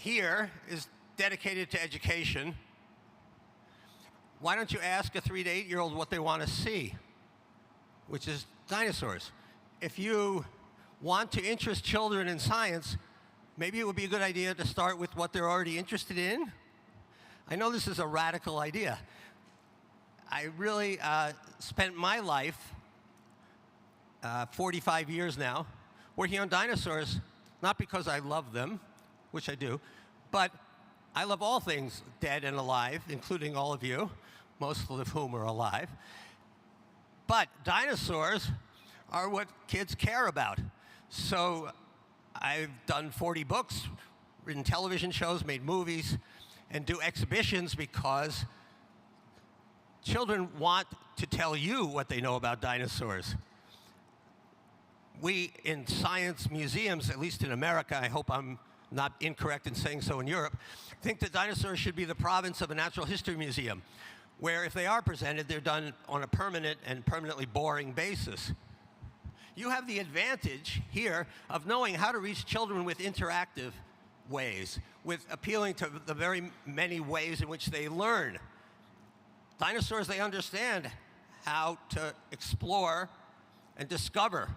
here is dedicated to education. Why don't you ask a 3 to 8-year-old what they want to see, which is dinosaurs. If you want to interest children in science, maybe it would be a good idea to start with what they're already interested in. I know this is a radical idea. I really spent my life, 45 years now, working on dinosaurs, not because I love them, which I do, but I love all things dead and alive, including all of you, most of whom are alive. But dinosaurs are what kids care about. So I've done 40 books, written television shows, made movies, and do exhibitions because children want to tell you what they know about dinosaurs. We, in science museums, at least in America, I hope I'm not incorrect in saying so in Europe, think that dinosaurs should be the province of a natural history museum, where if they are presented, they're done on a permanent and permanently boring basis. You have the advantage here of knowing how to reach children with interactive ways, with appealing to the very many ways in which they learn. Dinosaurs, they understand how to explore and discover.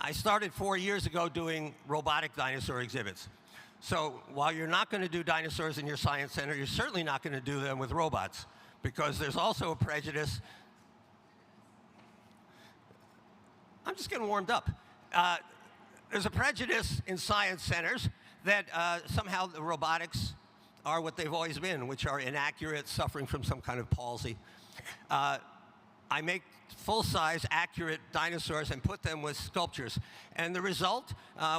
I started 4 years ago doing robotic dinosaur exhibits. So while you're not going to do dinosaurs in your science center, you're certainly not going to do them with robots, because there's also a prejudice. I'm just getting warmed up. There's a prejudice in science centers that somehow the robotics are what they've always been, which are inaccurate, suffering from some kind of palsy. I make full-size, accurate dinosaurs and put them with sculptures. And the result,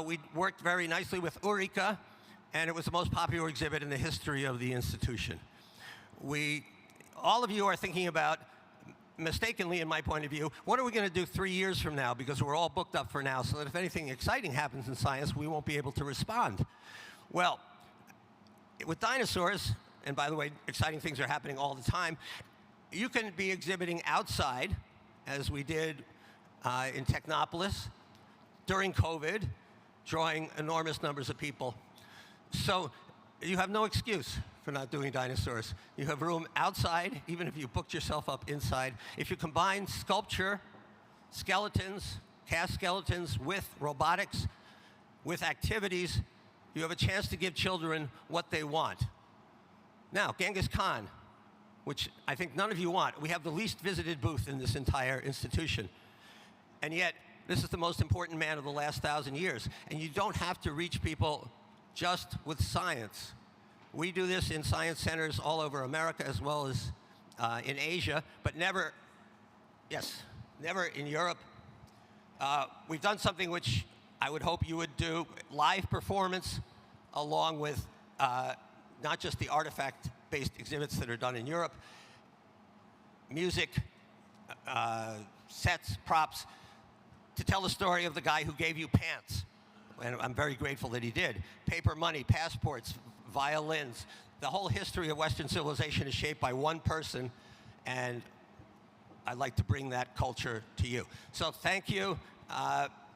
we worked very nicely with Ulrika, and it was the most popular exhibit in the history of the institution. All of you are thinking about, mistakenly in my point of view, what are we going to do 3 years from now, because we're all booked up for now, so that if anything exciting happens in science, we won't be able to respond. Well, with dinosaurs, and by the way, exciting things are happening all the time, you can be exhibiting outside, as we did in Technopolis during COVID, drawing enormous numbers of people. So you have no excuse for not doing dinosaurs. You have room outside, even if you booked yourself up inside. If you combine sculpture, skeletons, cast skeletons with robotics, with activities, you have a chance to give children what they want. Now, Genghis Khan, which I think none of you want. We have the least visited booth in this entire institution. And yet, this is the most important man of the last 1,000 years. And you don't have to reach people just with science. We do this in science centers all over America, as well as in Asia, but never in Europe. We've done something which I would hope you would do, live performance, along with not just the artifact-based exhibits that are done in Europe, music, sets, props, to tell the story of the guy who gave you pants. And I'm very grateful that he did. Paper money, passports, violins. The whole history of Western civilization is shaped by one person, and I'd like to bring that culture to you. So thank you.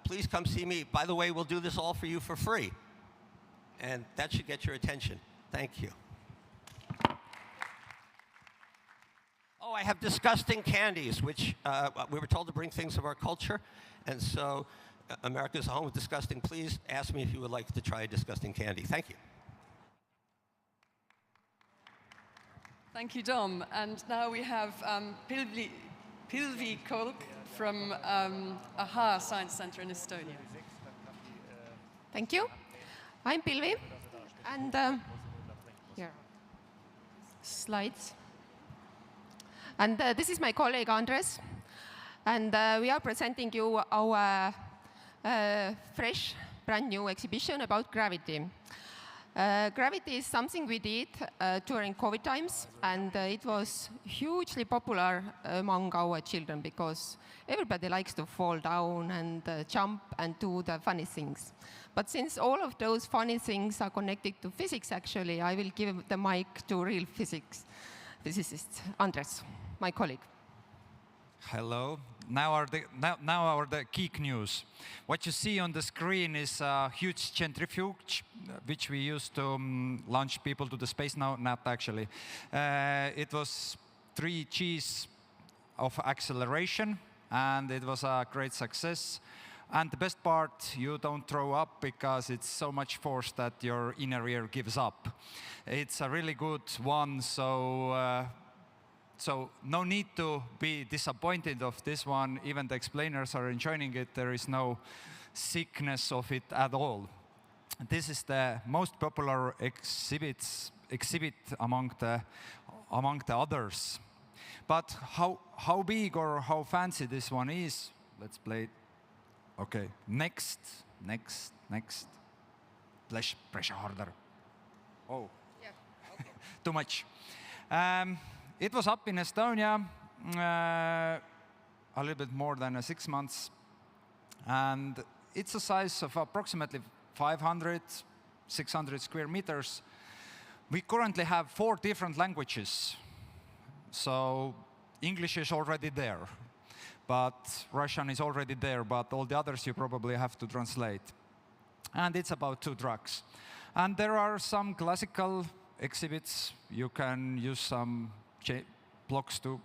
Please come see me. By the way, we'll do this all for you for free. And that should get your attention. Thank you. Oh, I have disgusting candies, which we were told to bring things of our culture. And so America's a home of disgusting. Please ask me if you would like to try a disgusting candy. Thank you. Thank you, Dom. And now we have Pilvi Kolk from AHA Science Center in Estonia. Thank you. I'm Pilvi, and here, slides. And this is my colleague Andres, and we are presenting you our fresh, brand new exhibition about gravity. Gravity is something we did during COVID times, and it was hugely popular among our children because everybody likes to fall down and jump and do the funny things. But since all of those funny things are connected to physics, actually, I will give the mic to real physicist Andres, my colleague. Hello. Now are the geek news. What you see on the screen is a huge centrifuge, which we use to launch people to the space. No, not actually. It was 3 Gs of acceleration, and it was a great success. And the best part, you don't throw up because it's so much force that your inner ear gives up. It's a really good one, so no need to be disappointed of this one. Even the explainers are enjoying it. There is no sickness of it at all. This is the most popular exhibit among the others. But how big or how fancy this one is? Let's play it. Okay, next. Pressure harder. Oh, Yeah. Okay. too much. It was up in Estonia a little bit more than 6 months, and it's a size of approximately 500, 600 square meters. We currently have 4 different languages, so English is already there, but Russian is already there, but all the others you probably have to translate. And it's about 2 tracks. And there are some classical exhibits. You can use some blocks to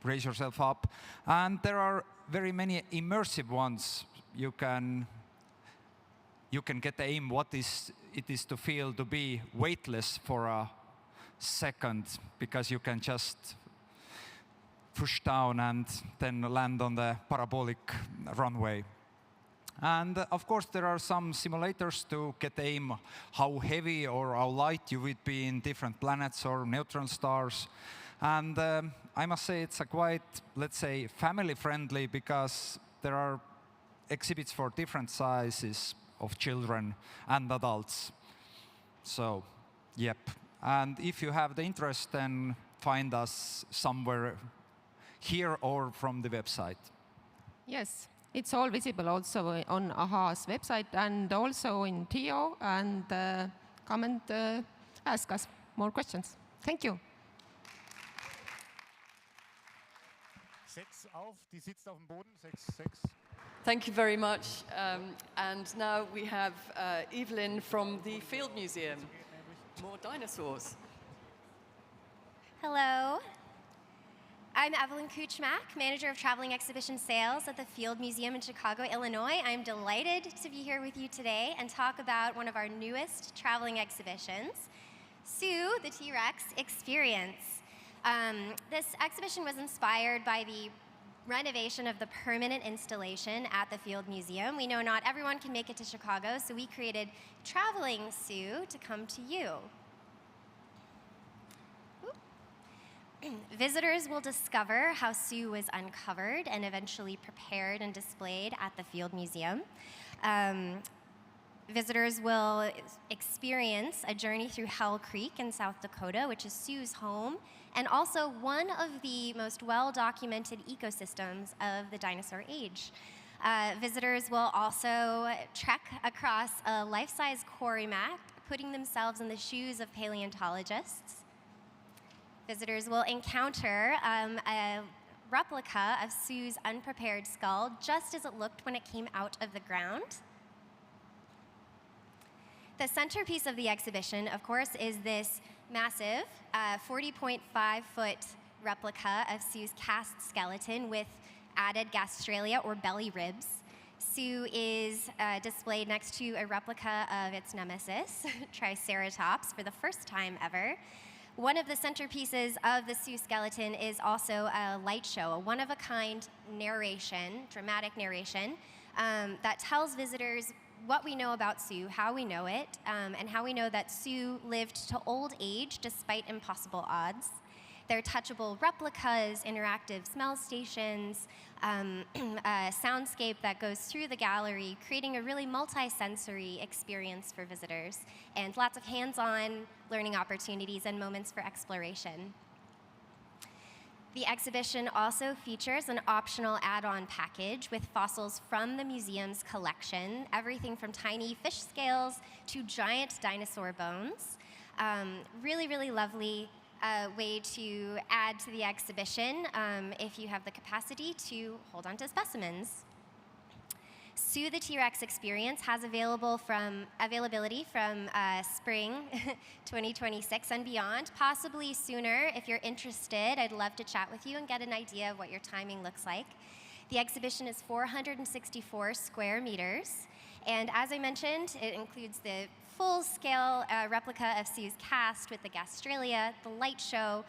raise yourself up. And there are very many immersive ones. You can get the aim what it is to feel to be weightless for a second, because you can just push down and then land on the parabolic runway. And of course, there are some simulators to get aim how heavy or how light you would be in different planets or neutron stars. And I must say it's a quite, let's say, family-friendly, because there are exhibits for different sizes of children and adults. So, yep. And if you have the interest, then find us somewhere here or from the website. Yes, it's all visible also on AHA's website and also in TIO, and come and ask us more questions. Thank you. 6 auf, die sitzt auf dem Boden, 6, 6. Thank you very much. And now we have Evelyn from the Field Museum. More dinosaurs. Hello. I'm Evelyn Kuchmak, Manager of Traveling Exhibition Sales at the Field Museum in Chicago, Illinois. I'm delighted to be here with you today and talk about one of our newest traveling exhibitions, Sue, the T-Rex Experience. This exhibition was inspired by the renovation of the permanent installation at the Field Museum. We know not everyone can make it to Chicago, so we created Traveling Sue to come to you. Visitors will discover how Sue was uncovered and eventually prepared and displayed at the Field Museum. Visitors will experience a journey through Hell Creek in South Dakota, which is Sue's home, and also one of the most well-documented ecosystems of the dinosaur age. Visitors will also trek across a life-size quarry map, putting themselves in the shoes of paleontologists. Visitors will encounter a replica of Sue's unprepared skull, just as it looked when it came out of the ground. The centerpiece of the exhibition, of course, is this massive 40.5-foot replica of Sue's cast skeleton with added gastralia or belly ribs. Sue is displayed next to a replica of its nemesis, Triceratops, for the first time ever. One of the centerpieces of the Sue skeleton is also a light show, a one-of-a-kind narration, dramatic narration, that tells visitors what we know about Sue, how we know it, and how we know that Sue lived to old age despite impossible odds. There are touchable replicas, interactive smell stations, a soundscape that goes through the gallery, creating a really multi-sensory experience for visitors, and lots of hands-on learning opportunities and moments for exploration. The exhibition also features an optional add-on package with fossils from the museum's collection, everything from tiny fish scales to giant dinosaur bones. Really, really lovely a way to add to the exhibition if you have the capacity to hold on to specimens. Sue the T-Rex Experience has availability from spring 2026 and beyond, possibly sooner. If you're interested, I'd love to chat with you and get an idea of what your timing looks like. The exhibition is 464 square meters, and as I mentioned, it includes the full-scale replica of Sue's cast with the Gastralia, the light show,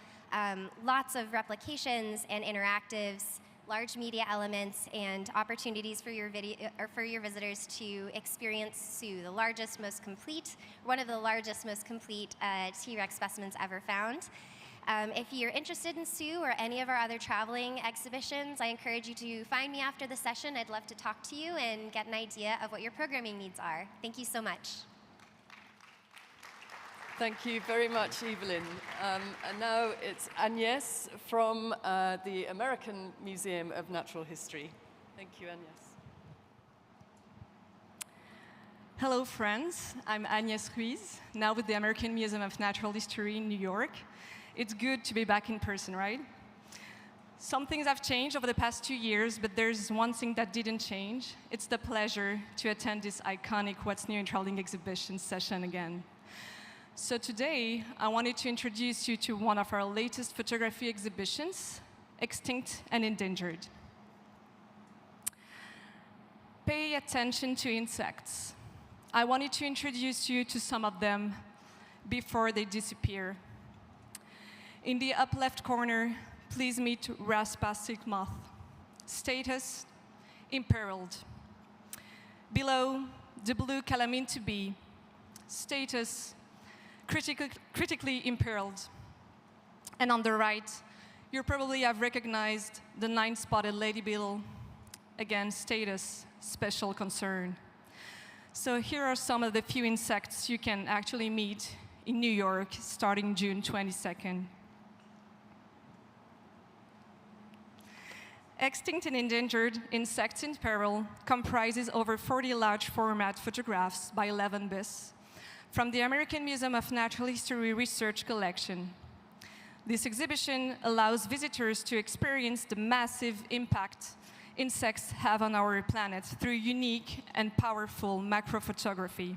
lots of replications and interactives, large media elements, and opportunities for your visitors to experience Sue, the largest, most complete, one of the largest, most complete T-Rex specimens ever found. If you're interested in Sue or any of our other traveling exhibitions, I encourage you to find me after the session. I'd love to talk to you and get an idea of what your programming needs are. Thank you so much. Thank you very much, Evelyn. And now it's Agnès from the American Museum of Natural History. Thank you, Agnès. Hello, friends. I'm Agnès Ruiz, now with the American Museum of Natural History in New York. It's good to be back in person, right? Some things have changed over the past 2 years, but there's one thing that didn't change. It's the pleasure to attend this iconic What's New in Traveling exhibition session again. So today, I wanted to introduce you to one of our latest photography exhibitions, Extinct and Endangered. Pay attention to insects. I wanted to introduce you to some of them before they disappear. In the up left corner, please meet Raspacic moth. Status, imperiled. Below, the blue calamine bee. Status, critically imperiled. And on the right, you probably have recognized the 9-spotted lady beetle. Again, status, special concern. So here are some of the few insects you can actually meet in New York starting June 22nd. Extinct and Endangered Insects in Peril comprises over 40 large format photographs by 11 bis from the American Museum of Natural History Research Collection. This exhibition allows visitors to experience the massive impact insects have on our planet through unique and powerful macrophotography.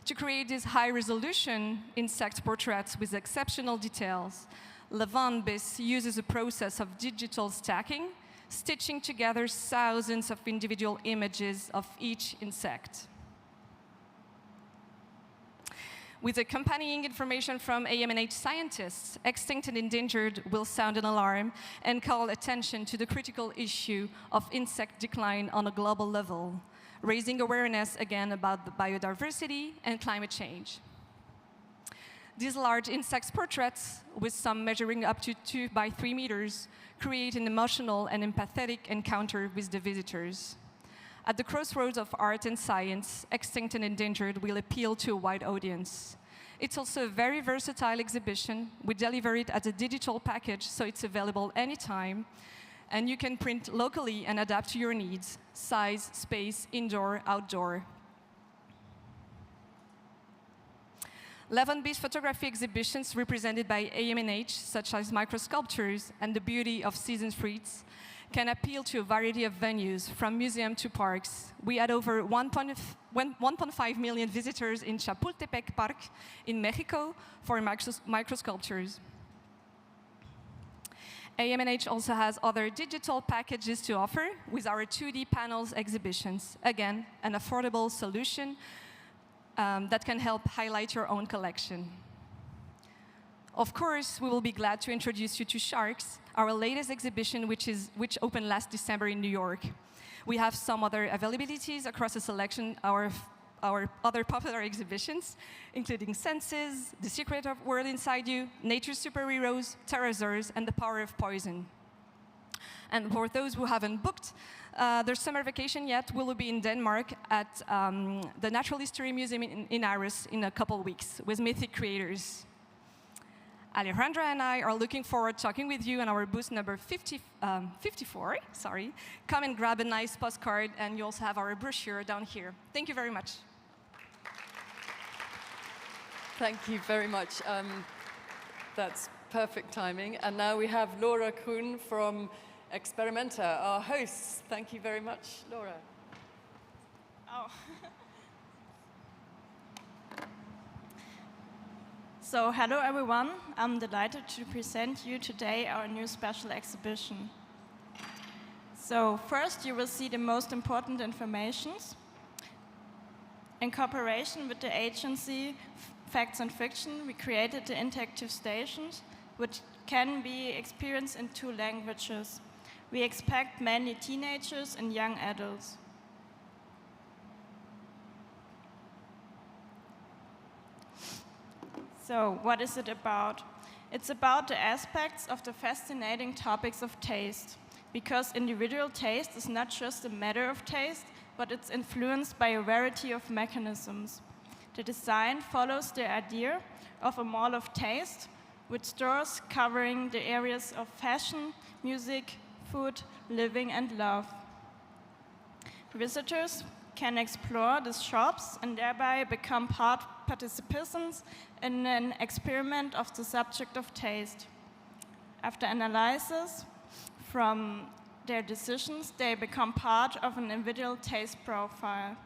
To create these high-resolution insect portraits with exceptional details, Levant Bis uses a process of digital stacking, stitching together thousands of individual images of each insect. With accompanying information from AMNH scientists, Extinct and Endangered will sound an alarm and call attention to the critical issue of insect decline on a global level, raising awareness again about the biodiversity and climate change. These large insect portraits, with some measuring up to 2 by 3 meters, create an emotional and empathetic encounter with the visitors. At the crossroads of art and science, Extinct and Endangered will appeal to a wide audience. It's also a very versatile exhibition. We deliver it as a digital package, so it's available anytime. And you can print locally and adapt to your needs, size, space, indoor, outdoor. Levant Bis photography exhibitions represented by AMNH, such as microsculptures and the beauty of seasoned fruits, can appeal to a variety of venues, from museum to parks. We had over 1.5 million visitors in Chapultepec Park in Mexico for microsculptures. AMNH also has other digital packages to offer with our 2D panels exhibitions. Again, an affordable solution that can help highlight your own collection. Of course, we will be glad to introduce you to Sharks, our latest exhibition, which opened last December in New York. We have some other availabilities across a selection of our other popular exhibitions, including Senses, The Secret of World Inside You, Nature's Superheroes, Pterosaurs, and The Power of Poison. And for those who haven't booked their summer vacation yet, we will be in Denmark at the Natural History Museum in Aarhus in a couple weeks with Mythic creators. Alejandra and I are looking forward to talking with you on our booth number 54. Sorry. Come and grab a nice postcard, and you also have our brochure down here. Thank you very much. Thank you very much. That's perfect timing. And now we have Laura Kuhn from Experimenta, our hosts. Thank you very much, Laura. Oh. So, hello everyone. I'm delighted to present you today our new special exhibition. So, first you will see the most important informations. In cooperation with the agency Facts and Fiction, we created the interactive stations, which can be experienced in 2 languages. We expect mainly teenagers and young adults. So, what is it about? It's about the aspects of the fascinating topics of taste, because individual taste is not just a matter of taste, but it's influenced by a variety of mechanisms. The design follows the idea of a mall of taste, with stores covering the areas of fashion, music, food, living, and love. Visitors can explore the shops and thereby become participants in an experiment of the subject of taste. After analysis from their decisions, they become part of an individual taste profile.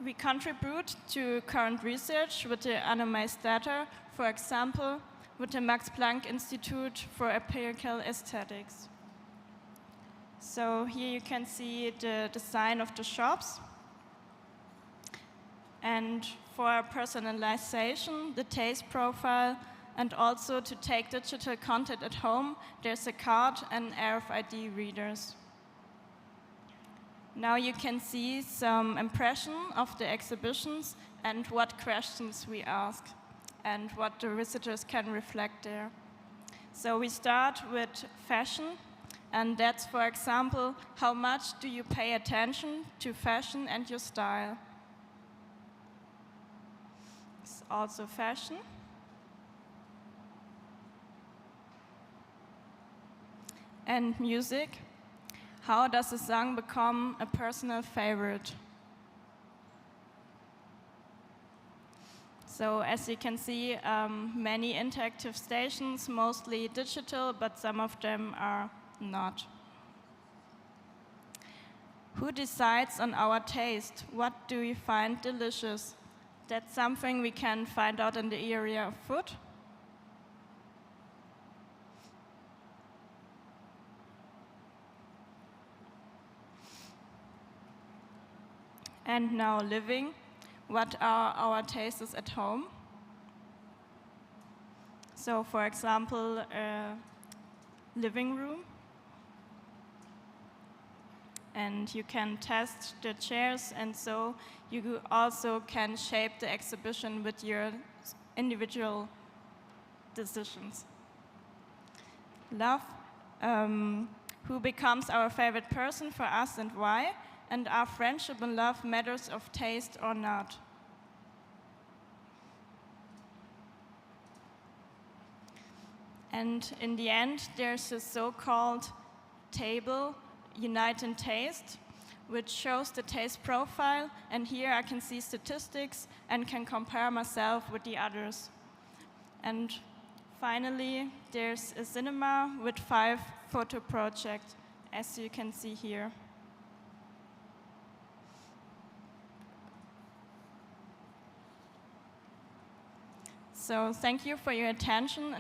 We contribute to current research with the anonymized data, for example, with the Max Planck Institute for Empirical Aesthetics. So here you can see the design of the shops. And for personalization, the taste profile, and also to take digital content at home, there's a card and RFID readers. Now you can see some impression of the exhibitions and what questions we ask and what the visitors can reflect there. So we start with fashion, and that's, for example, how much do you pay attention to fashion and your style? It's also fashion. And music. How does a song become a personal favorite? So as you can see, many interactive stations, mostly digital, but some of them are not. Who decides on our taste? What do we find delicious? That's something we can find out in the area of food. And now living. What are our tastes at home? So for example, a living room. And you can test the chairs, and so you also can shape the exhibition with your individual decisions. Love. Who becomes our favorite person for us and why? And are friendship and love matters of taste or not? And in the end, there's a so-called table, Unite in Taste, which shows the taste profile. And here I can see statistics and can compare myself with the others. And finally, there's a cinema with 5 photo projects, as you can see here. So thank you for your attention,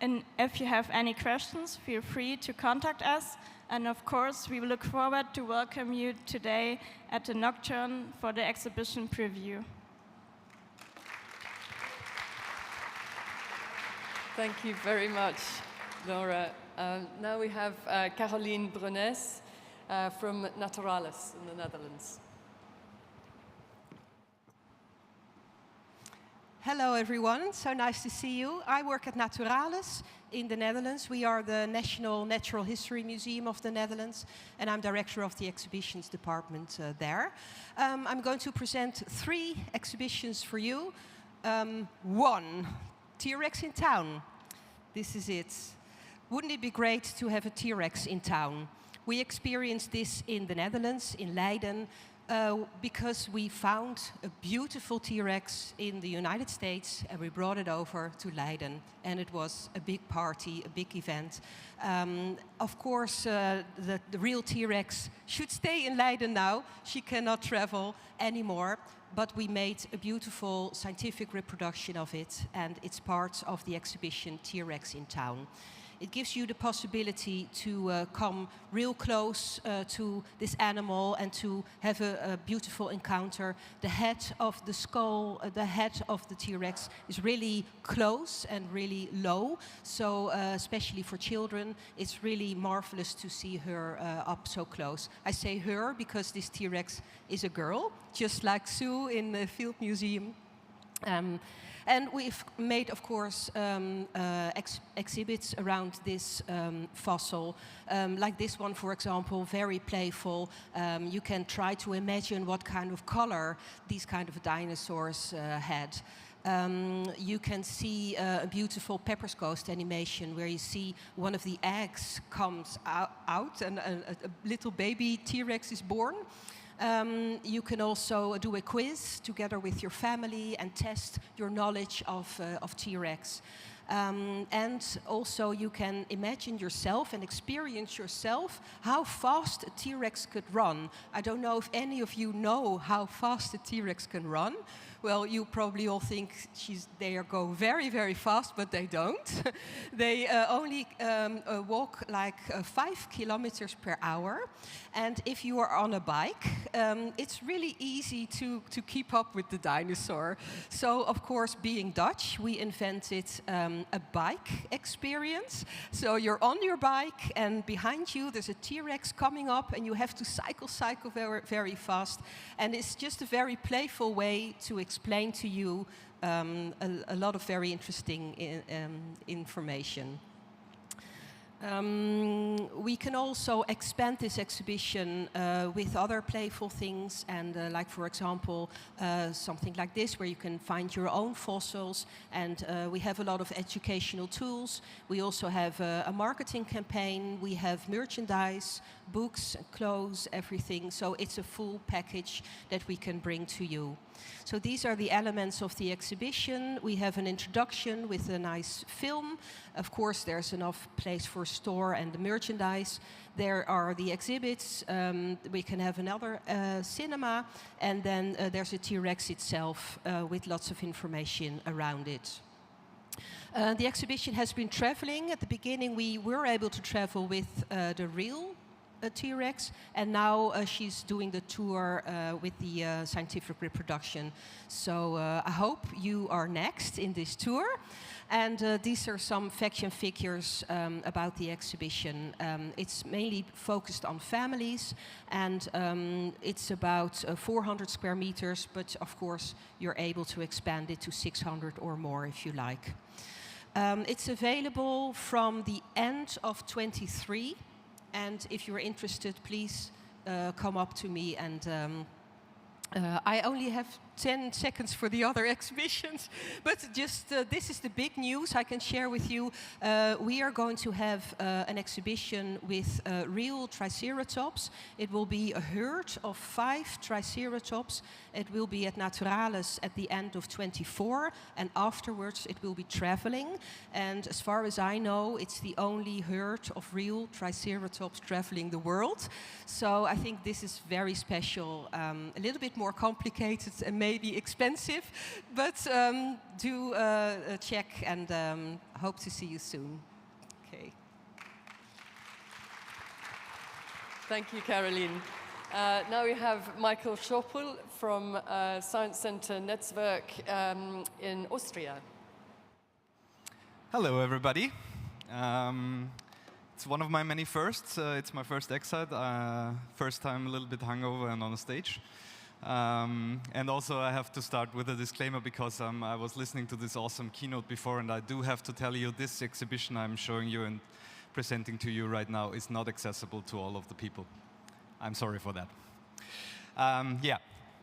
and if you have any questions, feel free to contact us. And of course, we look forward to welcome you today at the Nocturne for the exhibition preview. Thank you very much, Laura. Now we have Caroline Brunes from Naturalis in the Netherlands. Hello everyone, so nice to see you. I work at Naturalis in the Netherlands. We are the National Natural History Museum of the Netherlands, and I'm director of the exhibitions department there. I'm going to present 3 exhibitions for you. 1, T-Rex in town. This is it. Wouldn't it be great to have a T-Rex in town? We experienced this in the Netherlands, in Leiden, Because we found a beautiful T-Rex in the United States and we brought it over to Leiden, and it was a big party, a big event. Of course, the real T-Rex should stay in Leiden now. She cannot travel anymore, but we made a beautiful scientific reproduction of it, and it's part of the exhibition T-Rex in Town. It gives you the possibility to come real close to this animal and to have a beautiful encounter. The head of the skull, the head of the T-Rex is really close and really low. So especially for children, it's really marvelous to see her up so close. I say her because this T-Rex is a girl, just like Sue in the Field Museum. And we've made, of course, exhibits around this fossil, like this one, for example, very playful. You can try to imagine what kind of color these kind of dinosaurs had. You can see a beautiful Pepper's Ghost animation where you see one of the eggs comes out and a little baby T-Rex is born. You can also do a quiz together with your family and test your knowledge of T-Rex. And also you can imagine yourself and experience yourself how fast a T-Rex could run. I don't know if any of you know how fast a T-Rex can run. Well, you probably all think they go very, very fast, but they don't. They only walk like 5 kilometers per hour. And if you are on a bike, it's really easy to keep up with the dinosaur. So, of course, being Dutch, we invented a bike experience. So you're on your bike, and behind you there's a T-Rex coming up, and you have to cycle very, very fast. And it's just a very playful way to explain to you a lot of very interesting information. We can also expand this exhibition with other playful things, and like, for example, something like this where you can find your own fossils, and we have a lot of educational tools. We also have a marketing campaign, we have merchandise, books, clothes, everything. So it's a full package that we can bring to you. So these are the elements of the exhibition. We have an introduction with a nice film. Of course, there's enough place for a store and the merchandise. There are the exhibits. We can have another cinema. And then there's a T-Rex itself with lots of information around it. The exhibition has been traveling. At the beginning, we were able to travel with the real T-Rex, and now she's doing the tour with the scientific reproduction. So I hope you are next in this tour. And these are some facts and figures about the exhibition. It's mainly focused on families, and it's about 400 square meters, but of course you're able to expand it to 600 or more if you like. It's available from the end of 23. And if you're interested, please come up to me. And I only have 10 seconds for the other exhibitions, but just this is the big news I can share with you. We are going to have an exhibition with real Triceratops. It will be a herd of 5 Triceratops. It will be at Naturalis at the end of 24, and afterwards it will be traveling. And as far as I know, it's the only herd of real Triceratops traveling the world. So I think this is very special, a little bit more complicated and maybe expensive, but do check, and hope to see you soon. Okay. Thank you, Caroline. Now we have Michael Schopel from Science Center Netzwerk in Austria. Hello, everybody. It's one of my many firsts. It's my first Excite. First time a little bit hungover and on a stage. And also I have to start with a disclaimer because I was listening to this awesome keynote before, and I do have to tell you this exhibition I'm showing you and presenting to you right now is not accessible to all of the people. I'm sorry for that. Yeah,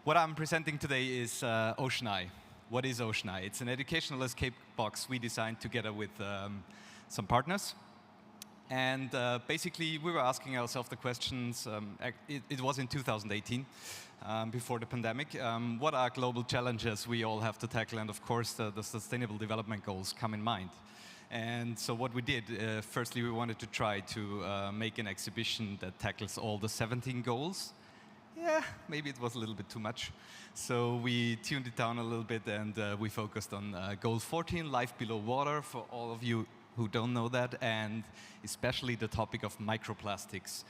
what I'm presenting today is Ocean Eye. What is Ocean Eye? It's an educational escape box we designed together with some partners. And basically, we were asking ourselves the questions, it was in 2018, before the pandemic, what are global challenges we all have to tackle? And of course, the Sustainable Development Goals come in mind. And so what we did, firstly, we wanted to try to make an exhibition that tackles all the 17 goals. Yeah, maybe it was a little bit too much. So we tuned it down a little bit, and we focused on goal 14, life below water, for all of you who don't know that, and especially the topic of microplastics.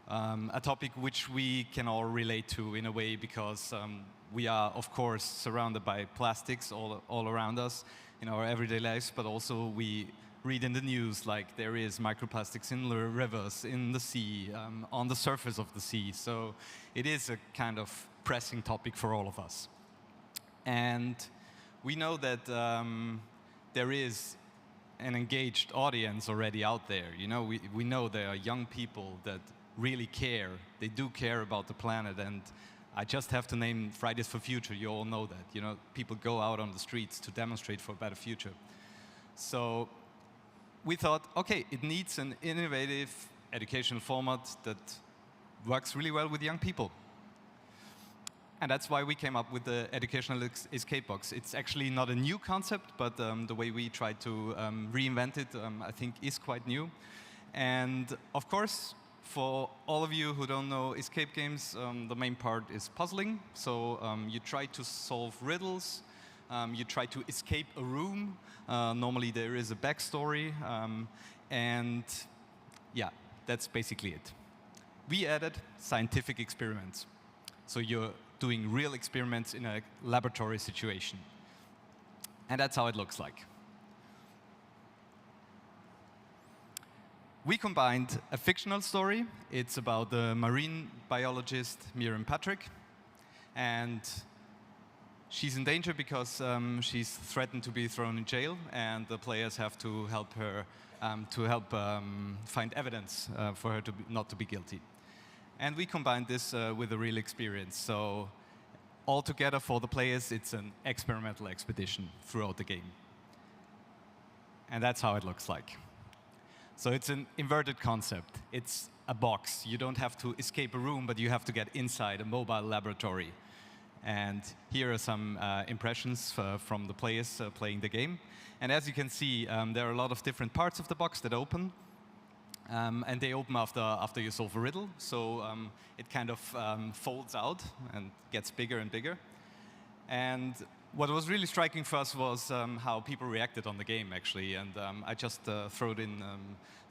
A topic which we can all relate to in a way, because we are, of course, surrounded by plastics all around us in our everyday lives, but also we read in the news like there is microplastics in the rivers, in the sea, on the surface of the sea. So it is a kind of pressing topic for all of us. And we know that there is an engaged audience already out there. You know, we know there are young people that really care. They do care about the planet, and I just have to name Fridays for Future. You all know that. You know, people go out on the streets to demonstrate for a better future. So we thought, okay, it needs an innovative educational format that works really well with young people. And that's why we came up with the Educational Escape Box. It's actually not a new concept, but the way we tried to reinvent it, I think, is quite new. And of course, for all of you who don't know escape games, the main part is puzzling. So you try to solve riddles, you try to escape a room. Normally there is a backstory, and yeah, that's basically it. We added scientific experiments. So you're doing real experiments in a laboratory situation. And that's how it looks like. We combined a fictional story. It's about the marine biologist Miriam Patrick. And she's in danger because she's threatened to be thrown in jail, and the players have to help her find evidence for her not to be guilty. And we combined this with a real experience. So altogether for the players, it's an experimental expedition throughout the game. And that's how it looks like. So it's an inverted concept. It's a box. You don't have to escape a room, but you have to get inside a mobile laboratory. And here are some impressions from the players playing the game. And as you can see, there are a lot of different parts of the box that open. And they open after you solve a riddle. So it kind of folds out and gets bigger and bigger. And what was really striking for us was how people reacted on the game, actually. And I just threw in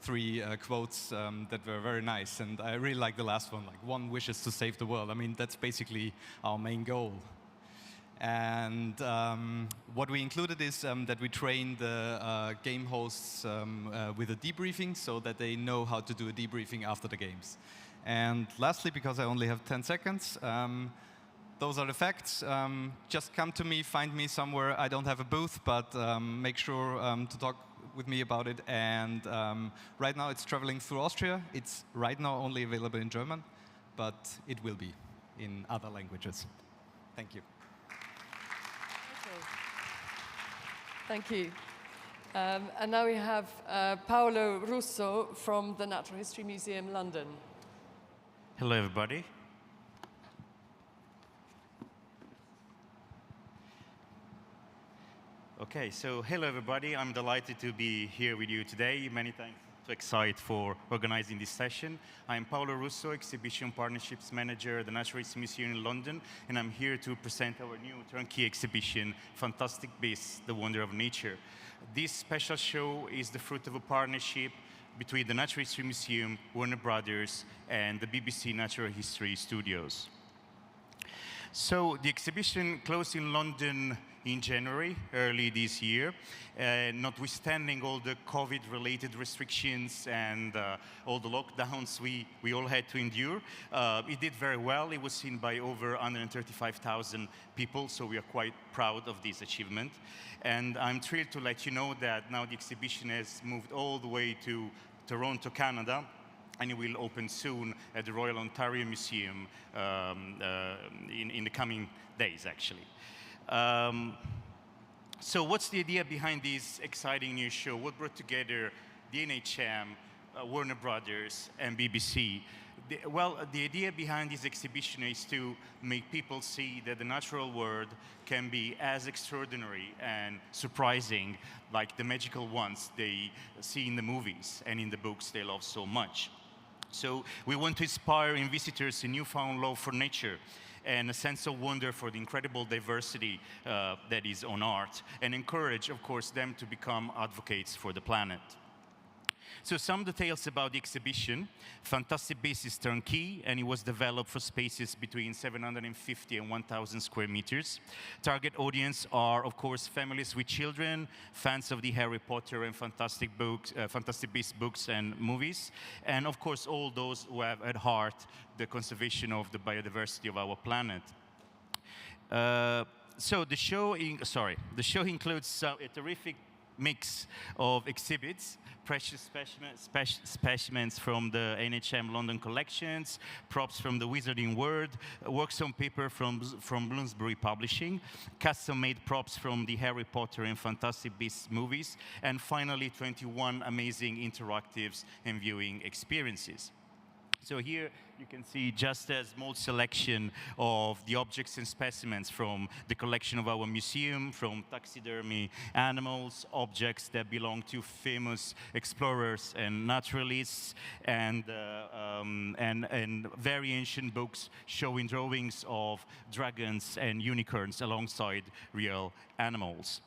3 quotes that were very nice. And I really like the last one, like, "One wishes to save the world." I mean, that's basically our main goal. And what we included is that we train the game hosts with a debriefing, so that they know how to do a debriefing after the games. And lastly, because I only have 10 seconds, those are the facts. Just come to me, find me somewhere. I don't have a booth, but make sure to talk with me about it. And right now it's traveling through Austria. It's right now only available in German, but it will be in other languages. Thank you. Thank you. And now we have Paolo Russo from the Natural History Museum, London. Hello, everybody. Okay, so hello, everybody. I'm delighted to be here with you today. Many thanks to Excite for organizing this session. I'm Paolo Russo, Exhibition Partnerships Manager at the Natural History Museum in London, and I'm here to present our new turnkey exhibition, Fantastic Beasts, The Wonder of Nature. This special show is the fruit of a partnership between the Natural History Museum, Warner Brothers, and the BBC Natural History Studios. So the exhibition closed in London in January, early this year. Notwithstanding all the COVID-related restrictions and all the lockdowns we all had to endure, it did very well. It was seen by over 135,000 people, so we are quite proud of this achievement. And I'm thrilled to let you know that now the exhibition has moved all the way to Toronto, Canada, and it will open soon at the Royal Ontario Museum in the coming days, actually. So what's the idea behind this exciting new show? What brought together the NHM Warner Brothers, and BBC. The idea behind this exhibition is to make people see that the natural world can be as extraordinary and surprising like the magical ones they see in the movies and in the books they love so much. So we want to inspire in visitors a newfound love for nature and a sense of wonder for the incredible diversity that is on art, and encourage, of course, them to become advocates for the planet. So some details about the exhibition. Fantastic Beasts is turnkey, and it was developed for spaces between 750 and 1,000 square meters. Target audience are, of course, families with children, fans of the Harry Potter and Fantastic Beasts books and movies, and of course all those who have at heart the conservation of the biodiversity of our planet. So the show includes a terrific mix of exhibits, precious specimens from the NHM London collections, props from the Wizarding World, works on paper from Bloomsbury Publishing, custom-made props from the Harry Potter and Fantastic Beasts movies, and finally 21 amazing interactives and viewing experiences. So here you can see just a small selection of the objects and specimens from the collection of our museum, from taxidermy animals, objects that belong to famous explorers and naturalists, and very ancient books showing drawings of dragons and unicorns alongside real animals.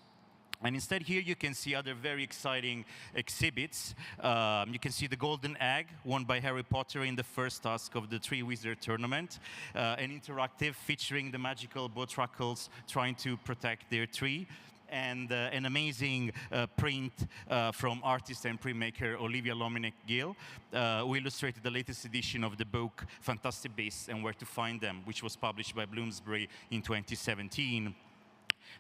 And instead here you can see other very exciting exhibits. You can see the golden egg won by Harry Potter in the first task of the Three Wizard Tournament, an interactive featuring the magical Botrackles trying to protect their tree, and an amazing print from artist and printmaker Olivia Lominic-Gill, who illustrated the latest edition of the book Fantastic Beasts and Where to Find Them, which was published by Bloomsbury in 2017.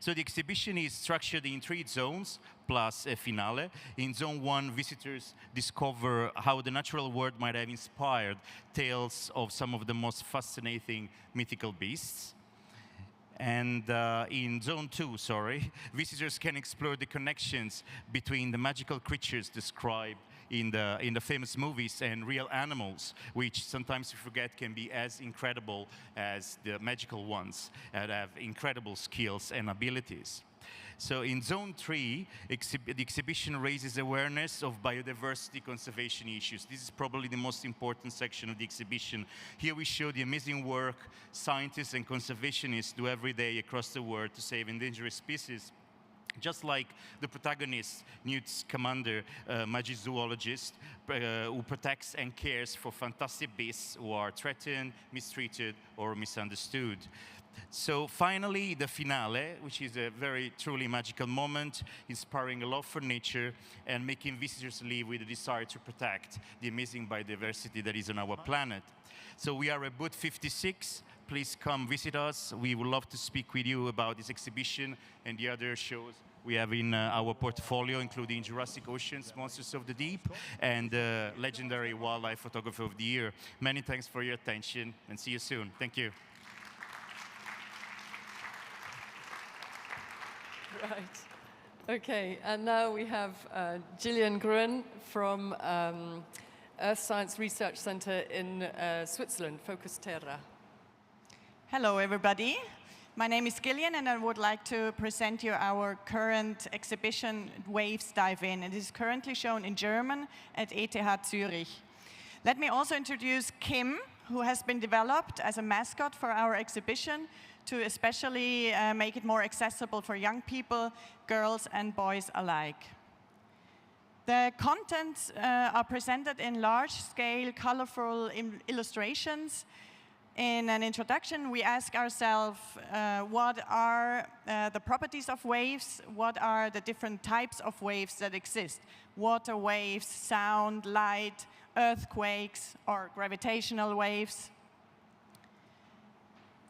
So the exhibition is structured in 3 zones, plus a finale. In Zone 1, visitors discover how the natural world might have inspired tales of some of the most fascinating mythical beasts. And in Zone 2, visitors can explore the connections between the magical creatures described in the famous movies and real animals, which sometimes we forget can be as incredible as the magical ones that have incredible skills and abilities. So in Zone 3, the exhibition raises awareness of biodiversity conservation issues. This is probably the most important section of the exhibition. Here we show the amazing work scientists and conservationists do every day across the world to save endangered species. Just like the protagonist, Newt Scamander, magizoologist, who protects and cares for fantastic beasts who are threatened, mistreated, or misunderstood. So finally, the finale, which is a very truly magical moment, inspiring a love for nature and making visitors leave with a desire to protect the amazing biodiversity that is on our planet. So we are at booth 56. Please come visit us. We would love to speak with you about this exhibition and the other shows we have in our portfolio, including Jurassic Oceans, Monsters of the Deep, and legendary Wildlife Photographer of the Year. Many thanks for your attention, and see you soon. Thank you. Right. Okay, and now we have Gillian Gruen from Earth Science Research Center in Switzerland, Focus Terra. Hello, everybody. My name is Gillian, and I would like to present you our current exhibition, Waves Dive In. It is currently shown in German at ETH Zurich. Let me also introduce Kim, who has been developed as a mascot for our exhibition to especially make it more accessible for young people, girls and boys alike. The contents are presented in large-scale, colorful illustrations. In an introduction, we ask ourselves what are the properties of waves, what are the different types of waves that exist, water waves, sound, light, earthquakes, or gravitational waves.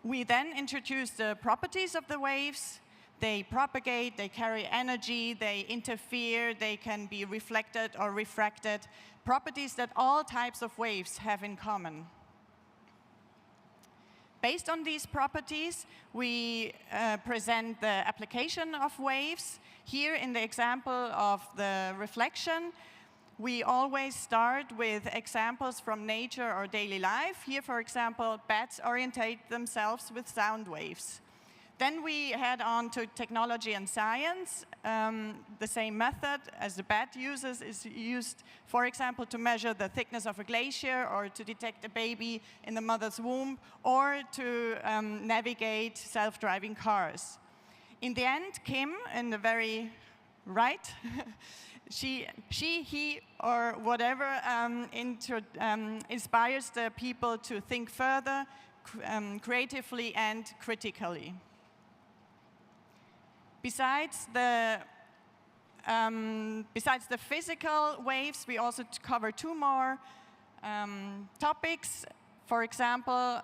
We then introduce the properties of the waves. They propagate, they carry energy, they interfere, they can be reflected or refracted, properties that all types of waves have in common. Based on these properties, we present the application of waves. Here in the example of the reflection, we always start with examples from nature or daily life. Here, for example, bats orientate themselves with sound waves. Then we head on to technology and science. The same method as the bat uses is used, for example, to measure the thickness of a glacier, or to detect a baby in the mother's womb, or to navigate self-driving cars. In the end, Kim, in the very right, she, he, or whatever, inspires the people to think further, creatively and critically. Besides the physical waves, we also cover two more topics. For example,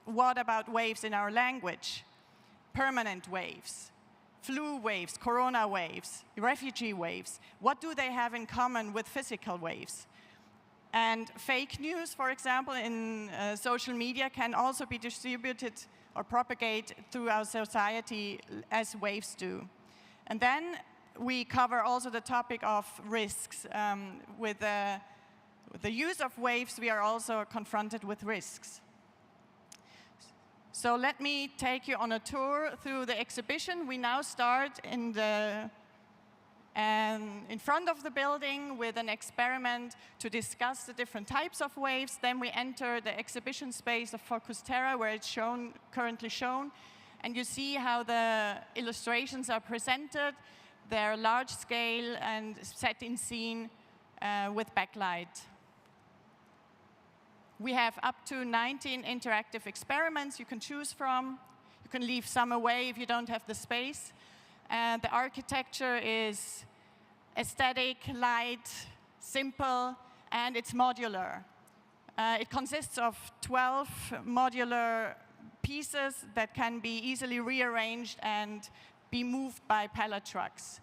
what about waves in our language? Permanent waves, flu waves, corona waves, refugee waves. What do they have in common with physical waves? And fake news, for example, in social media can also be distributed or propagate through our society as waves do. And then we cover also the topic of risks. With the use of waves, we are also confronted with risks. So let me take you on a tour through the exhibition. We now start in front of the building with an experiment to discuss the different types of waves. Then we enter the exhibition space of Focus Terra, where it's currently shown. And you see how the illustrations are presented. They're large scale and set in scene with backlight. We have up to 19 interactive experiments you can choose from. You can leave some away if you don't have the space. And the architecture is aesthetic, light, simple, and it's modular. It consists of 12 modular pieces that can be easily rearranged and be moved by pallet trucks.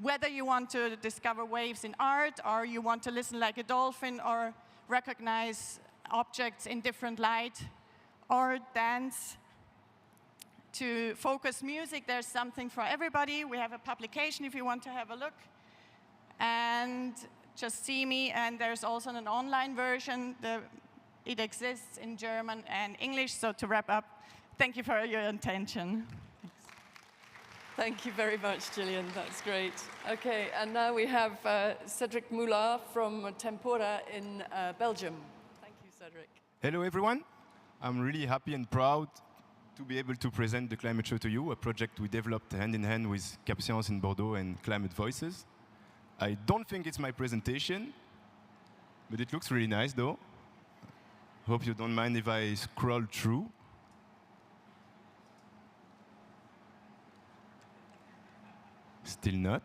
Whether you want to discover waves in art, or you want to listen like a dolphin, or recognize objects in different light, or dance to focus music, there's something for everybody. We have a publication if you want to have a look. And just see me, and there's also an online version. It exists in German and English. So to wrap up, thank you for your attention. Thank you very much, Gillian. That's great. Okay, and now we have Cedric Moulard from Tempora in Belgium. Thank you, Cedric. Hello, everyone. I'm really happy and proud to be able to present the Climate Show to you, a project we developed hand in hand with Cap Science in Bordeaux and Climate Voices. I don't think it's my presentation, but it looks really nice, though. Hope you don't mind if I scroll through. Still not.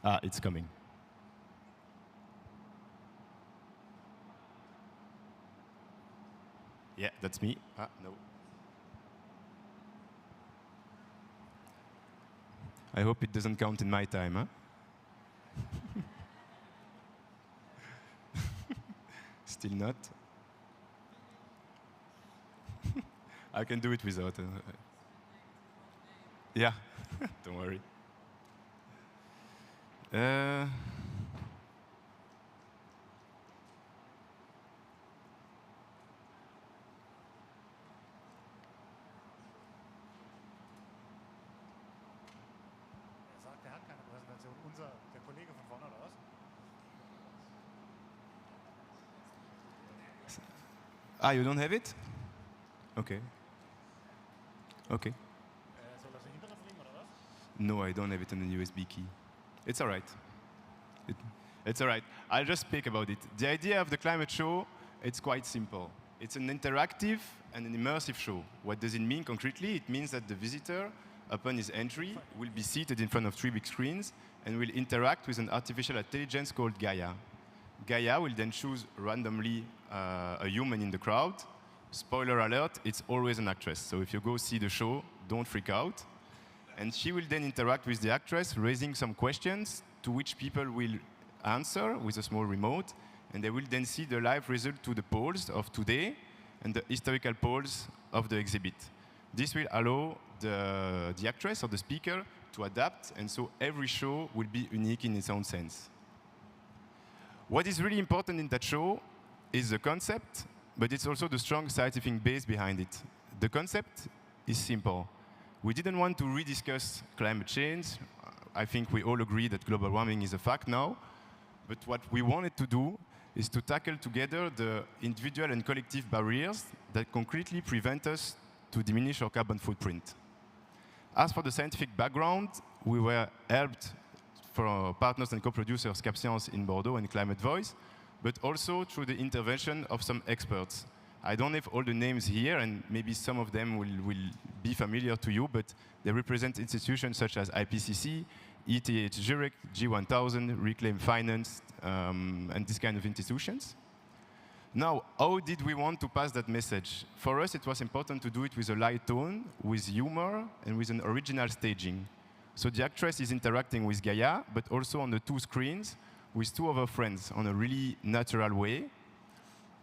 Ah, it's coming. Yeah, that's me. Ah, no. I hope it doesn't count in my time, huh? Still not. I can do it without. Yeah, don't worry. Sagt, er hat keine Präsentation. Der Kollege von vorne, oder was? Ah, you don't have it? Okay. Okay. Soll das im Internet liegen, oder was? No, I don't have it on a USB key. It's all right. It's all right. I'll just speak about it. The idea of the Climate Show, it's quite simple. It's an interactive and an immersive show. What does it mean concretely? It means that the visitor, upon his entry, will be seated in front of 3 big screens and will interact with an artificial intelligence called Gaia. Gaia will then choose randomly a human in the crowd. Spoiler alert, it's always an actress. So if you go see the show, don't freak out. And she will then interact with the actress, raising some questions to which people will answer with a small remote. And they will then see the live result to the polls of today and the historical polls of the exhibit. This will allow the actress or the speaker to adapt, and so every show will be unique in its own sense. What is really important in that show is the concept, but it's also the strong scientific base behind it. The concept is simple. We didn't want to rediscuss climate change. I think we all agree that global warming is a fact now. But what we wanted to do is to tackle together the individual and collective barriers that concretely prevent us to diminish our carbon footprint. As for the scientific background, we were helped from our partners and co-producers CapScience in Bordeaux and Climate Voice, but also through the intervention of some experts. I don't have all the names here, and maybe some of them will be familiar to you, but they represent institutions such as IPCC, ETH Zurich, G1000, Reclaim Finance, and this kind of institutions. Now, how did we want to pass that message? For us, it was important to do it with a light tone, with humor, and with an original staging. So the actress is interacting with Gaia, but also on the two screens with two of her friends on a really natural way.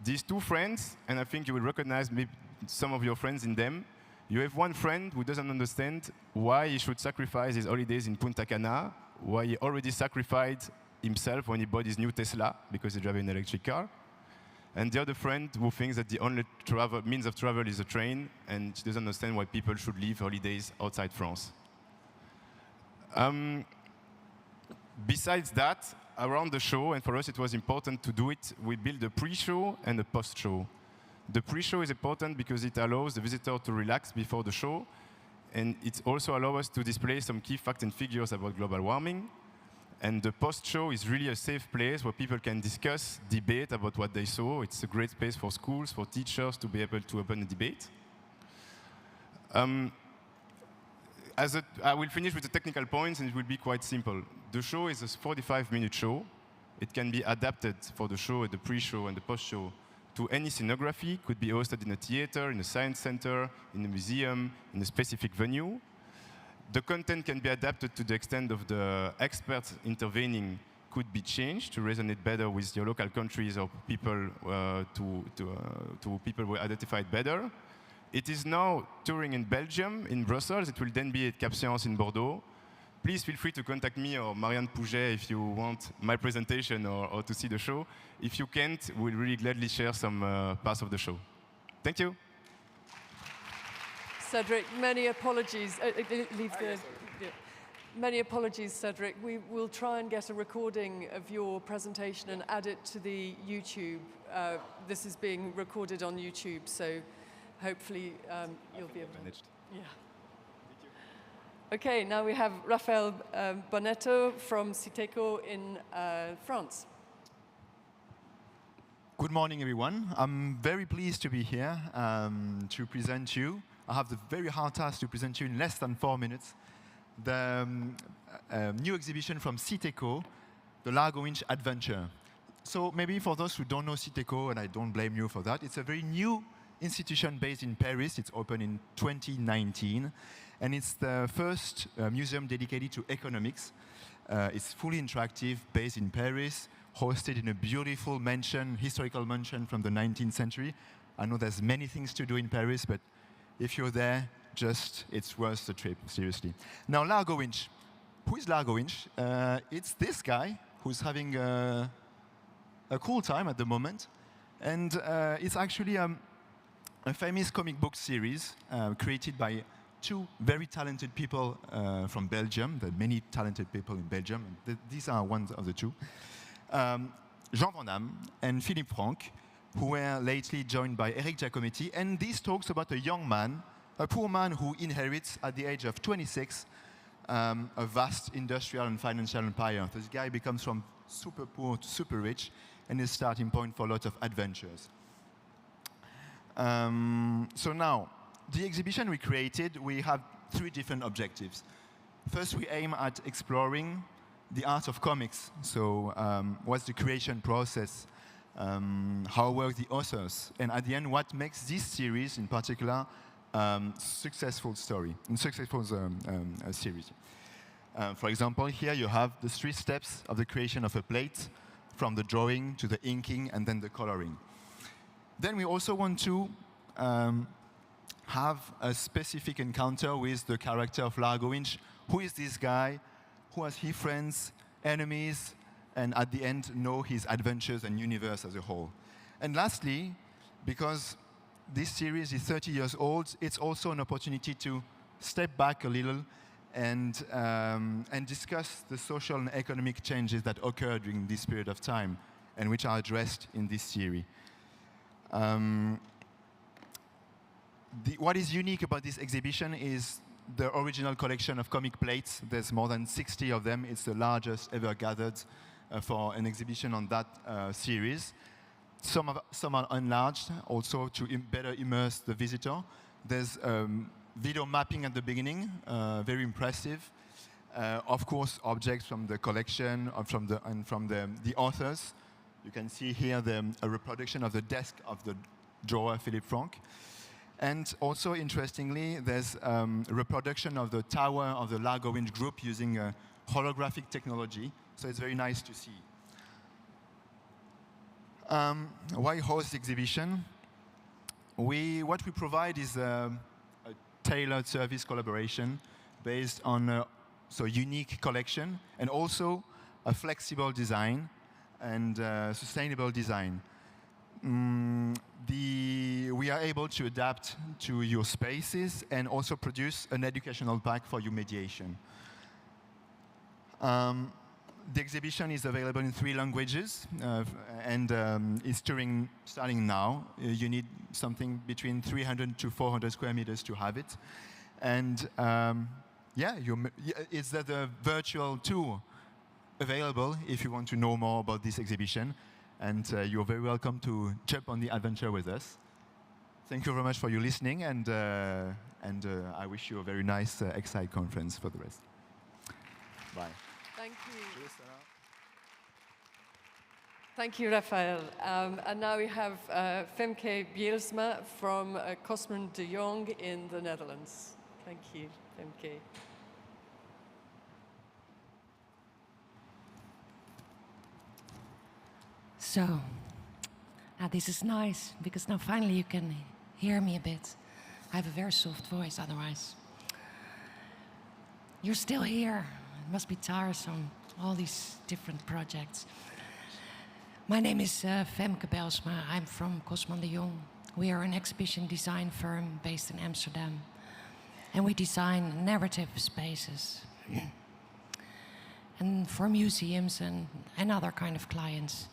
These two friends, and I think you will recognize maybe some of your friends in them, you have one friend who doesn't understand why he should sacrifice his holidays in Punta Cana, why he already sacrificed himself when he bought his new Tesla because he drives an electric car. And the other friend who thinks that the only means of travel is a train, and she doesn't understand why people should leave holidays outside France. Besides that, around the show, and for us it was important to do it, we built a pre-show and a post-show. The pre-show is important because it allows the visitor to relax before the show, and it also allows us to display some key facts and figures about global warming. And the post-show is really a safe place where people can discuss, debate about what they saw. It's a great space for schools, for teachers to be able to open a debate. I will finish with the technical points, and it will be quite simple. The show is a 45-minute show. It can be adapted for the show, the pre-show, and the post-show to any scenography. Could be hosted in a theater, in a science center, in a museum, in a specific venue. The content can be adapted to the extent of the experts intervening could be changed to resonate better with your local countries or people to people who are identified better. It is now touring in Belgium, in Brussels. It will then be at CapScience in Bordeaux. Please feel free to contact me or Marianne Pouget if you want my presentation or to see the show. If you can't, we'll really gladly share some parts of the show. Thank you. Cedric, many apologies. Many apologies, Cedric. We will try and get a recording of your presentation and add it to the YouTube. This is being recorded on YouTube, so hopefully you'll be able to manage. Yeah. Okay, now we have Raphael Bonetto from Citeco in France. Good morning, everyone. I'm very pleased to be here to present you. I have the very hard task to present you in less than 4 minutes the new exhibition from Citeco, the Largo Winch Adventure. So maybe for those who don't know Citeco, and I don't blame you for that, it's a very new institution based in Paris. It's opened in 2019, and it's the first museum dedicated to economics. It's fully interactive, based in Paris, hosted in a beautiful mansion, historical mansion from the 19th century. I know there's many things to do in Paris, but if you're there, it's worth the trip, seriously. Now, Largo Winch. Who is Largo Winch? It's this guy who's having a cool time at the moment. And it's actually a famous comic book series created by two very talented people from Belgium. There are many talented people in Belgium. These are one of the two. Jean Van Damme and Philippe Franck, who were lately joined by Eric Giacometti. And this talks about a young man, a poor man who inherits at the age of 26 a vast industrial and financial empire. This guy becomes from super poor to super rich, and is starting point for a lot of adventures. So now, the exhibition we created, we have 3 different objectives. First, we aim at exploring the art of comics. So what's the creation process? How work the authors? And at the end, what makes this series, in particular, successful story, and successful series. For example, here you have the 3 steps of the creation of a plate, from the drawing to the inking and then the coloring. Then we also want to have a specific encounter with the character of Largo Winch. Who is this guy? Who has he friends, enemies, and at the end know his adventures and universe as a whole. And lastly, because this series is 30 years old, it's also an opportunity to step back a little and discuss the social and economic changes that occurred during this period of time and which are addressed in this series. What is unique about this exhibition is the original collection of comic plates. There's more than 60 of them. It's the largest ever gathered for an exhibition on that series. Some are enlarged also to better immerse the visitor. There's video mapping at the beginning, very impressive. Of course, objects from the collection from the authors. You can see here a reproduction of the desk of the drawer Philippe Franck. And also, interestingly, there's a reproduction of the tower of the Largo Winch group using holographic technology. So it's very nice to see. Why host the exhibition? What we provide is a tailored service collaboration based on a unique collection and also a flexible design and sustainable design. We are able to adapt to your spaces and also produce an educational pack for your mediation. The exhibition is available in 3 languages and is touring starting now. You need something between 300 to 400 square meters to have it. And is there the virtual tour available if you want to know more about this exhibition? And you're very welcome to jump on the adventure with us. Thank you very much for your listening, and I wish you a very nice Excite conference for the rest. Bye. Thank you. Thank you, Raphael. And now we have Femke Bielsma from Cosman de Jong in the Netherlands. Thank you, Femke. So, this is nice, because now finally you can hear me a bit. I have a very soft voice otherwise. You're still here. It must be tiresome, all these different projects. My name is Femke Bielsma. I'm from Cosman de Jong. We are an exhibition design firm based in Amsterdam. And we design narrative spaces. And for museums and other kind of clients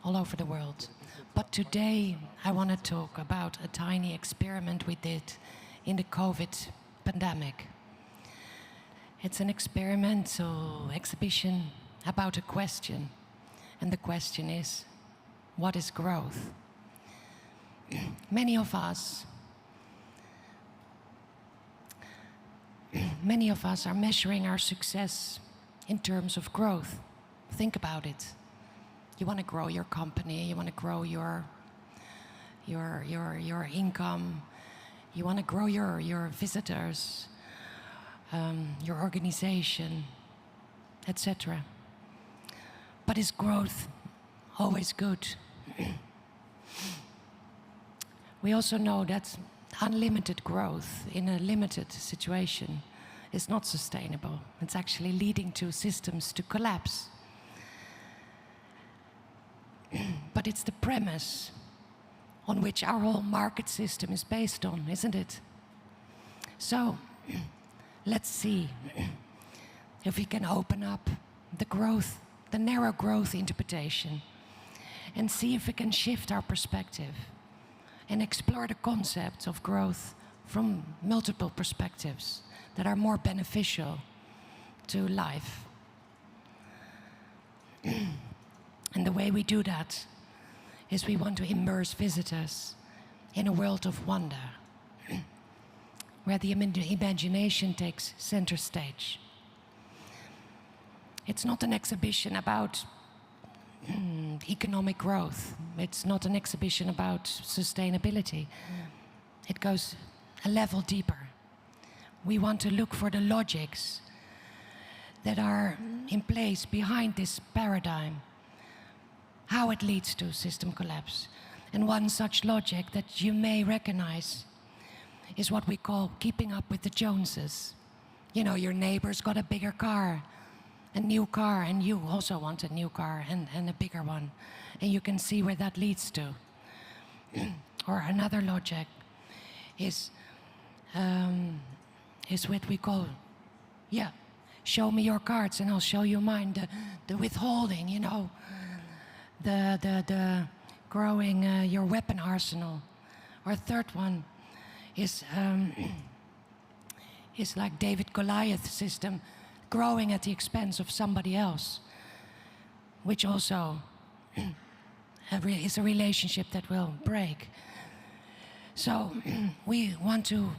all over the world. But today I want to talk about a tiny experiment we did in the COVID pandemic. It's an experimental exhibition about a question. And the question is, what is growth? Many of us are measuring our success in terms of growth. Think about it. You want to grow your company, you want to grow your income, you want to grow your visitors, your organization, etc. But is growth always good? We also know that unlimited growth in a limited situation is not sustainable. It's actually leading to systems to collapse. But it's the premise on which our whole market system is based on, isn't it? So let's see if we can open up the narrow growth interpretation, and see if we can shift our perspective and explore the concept of growth from multiple perspectives that are more beneficial to life. And the way we do that is we want to immerse visitors in a world of wonder, where the imagination takes center stage. It's not an exhibition about economic growth. It's not an exhibition about sustainability. It goes a level deeper. We want to look for the logics that are in place behind this paradigm, how it leads to system collapse. And one such logic that you may recognize is what we call keeping up with the Joneses. You know, your neighbor's got a bigger car, a new car, and you also want a new car and a bigger one. And you can see where that leads to. Or another logic is what we call, show me your cards and I'll show you mine. The withholding, you know, the growing your weapon arsenal. Or a third one is like David Goliath system, growing at the expense of somebody else, which also is a relationship that will break. So we want to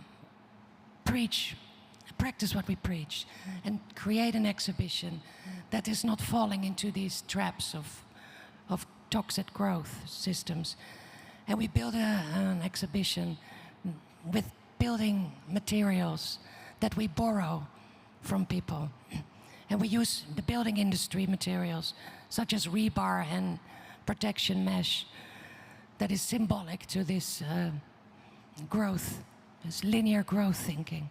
practice what we preach, and create an exhibition that is not falling into these traps of toxic growth systems. And we build an exhibition with building materials that we borrow from people. And we use the building industry materials, such as rebar and protection mesh, that is symbolic to this growth, this linear growth thinking.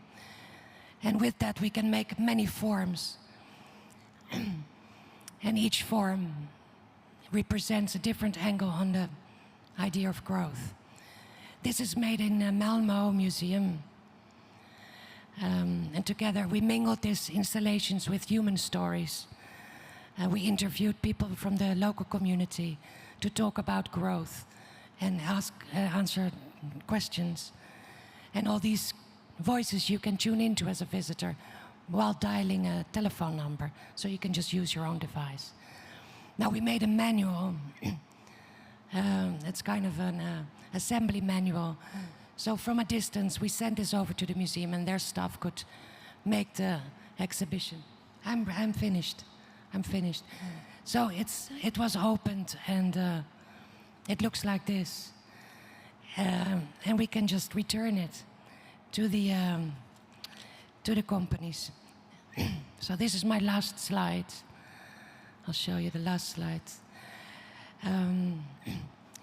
And with that, we can make many forms. And each form represents a different angle on the idea of growth. This is made in the Malmö Museum. And together we mingled these installations with human stories. We interviewed people from the local community to talk about growth and answer questions. And all these voices you can tune into as a visitor while dialing a telephone number, so you can just use your own device. Now we made a manual. It's kind of an assembly manual. So from a distance, we sent this over to the museum, and their staff could make the exhibition. I'm finished. I'm finished. So it was opened, and it looks like this. And we can just return it to the companies. So this is my last slide. I'll show you the last slide.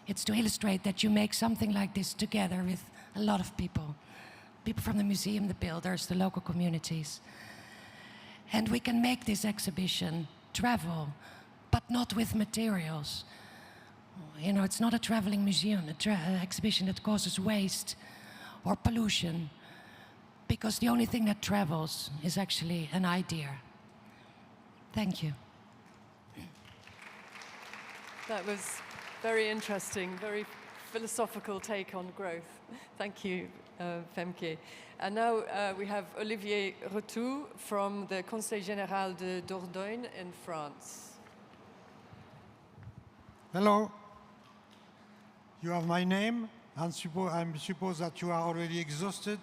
It's to illustrate that you make something like this together with a lot of people. People from the museum, the builders, the local communities. And we can make this exhibition travel, but not with materials. You know, it's not a traveling museum, an exhibition that causes waste or pollution, because the only thing that travels is actually an idea. Thank you. That was very interesting, very philosophical take on growth. Thank you, Femke. And now we have Olivier Retou from the Conseil Général de Dordogne in France. Hello. You have my name, and I suppose that you are already exhausted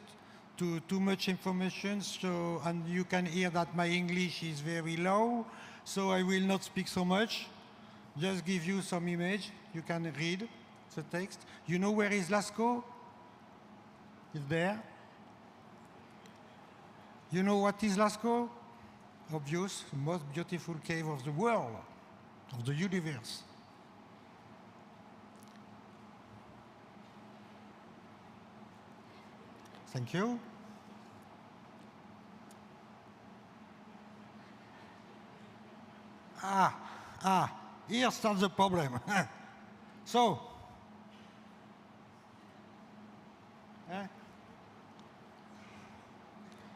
to too much information, so, and you can hear that my English is very low, so I will not speak so much. Just give you some image. You can read the text. You know where is Lascaux? It's there. You know what is Lascaux? Obvious, the most beautiful cave of the world, of the universe. Thank you. Here starts the problem. So,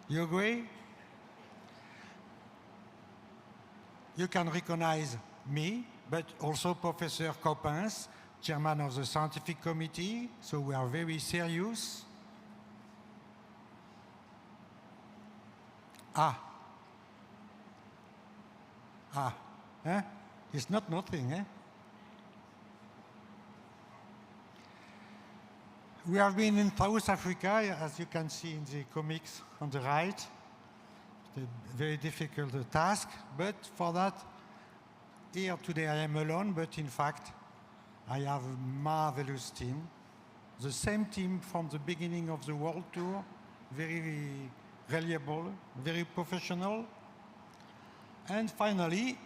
you agree? You can recognize me, but also Professor Coppens, chairman of the scientific committee, so we are very serious. It's not nothing, eh? We have been in South Africa, as you can see in the comics on the right. It's a very difficult task, but for that, here today I am alone, but in fact, I have a marvelous team. The same team from the beginning of the world tour, very reliable, very professional. And finally,